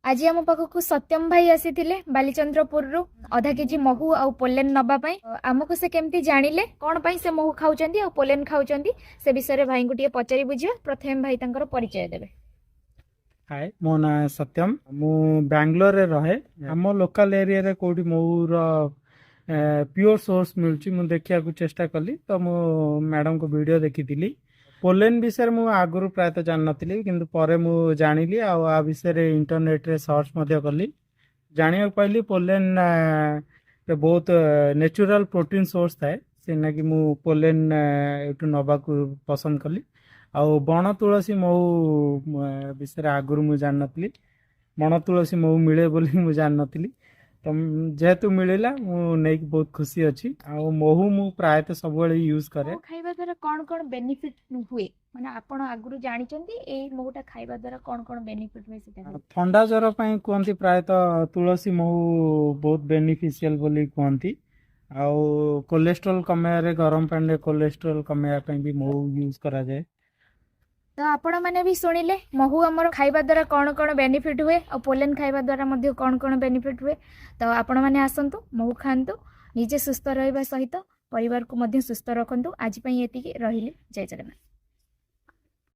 आज आम पाखक सत्यम भाई आसी बालीचंद्रपुर रु आधा केजी महू आ पोलेन नवाई आमको से केमती जानिले कौन पाई से महू खाऊं आ पोलेन खाऊं से विषय भाई को पचारि बुझा। प्रथम भाई तांकर परिचय देवे। हाय मो ना सत्यम मु बैंगलोर रे रहे आम लोकल एरिया रे कोठी मोर प्योर सोर्स मिलची मु देखिया को चेष्टा कली तो मु मैडम को वीडियो देखी पोलेन विषय मु आगुरु प्रायतः जान नथिली किंतु परे मु जानिली आ विषय इंटरनेट रे सर्च मध्य कली जानिया पाइली पोलेन रे बहुत नेचुरल प्रोटीन सोर्स थाए सेना कि मु पोलेन एटू नबा को पसंद कली आ बण तुलसी मऊ विषय आगुरु मु जान नथिली बण तुलसी मऊ मिले बोली मु जान नथिली तो जेहेतु मिलला मु नहीं बहुत खुशी अच्छी आ महू मु प्रायतः सब यूज करे। खाइबा द्वारा कौन कौन बेनिफिट हुए माने आपण आगुरु जानि चंती ए मोटा खाइबा द्वारा कौन कौन बेनिफिट हुए सेटा ठंडा ज्वर पई कोंती प्रायतः तुलसी महू बहुत बेनिफिशियल बोली कोंती आ कोलेस्ट्रॉल कमे रे गरम पानी कोलेस्ट्रॉल कमे पई भी महू यूज करा जाए। तो आपण मैंने भी शुणिले महू आमर खाइबा द्वारा कौन कौन बेनिफिट हुए और पोलेन खाइबा द्वारा मध्य कौन कौन बेनिफिट हुए। तो आपण मैंने आसतु महू खातु निजे सुस्थ रहिबा सहित परिवार को मध्य सुस्थ रखंतु। आज पई एतिकी रहिले। जय जगन्नाथ।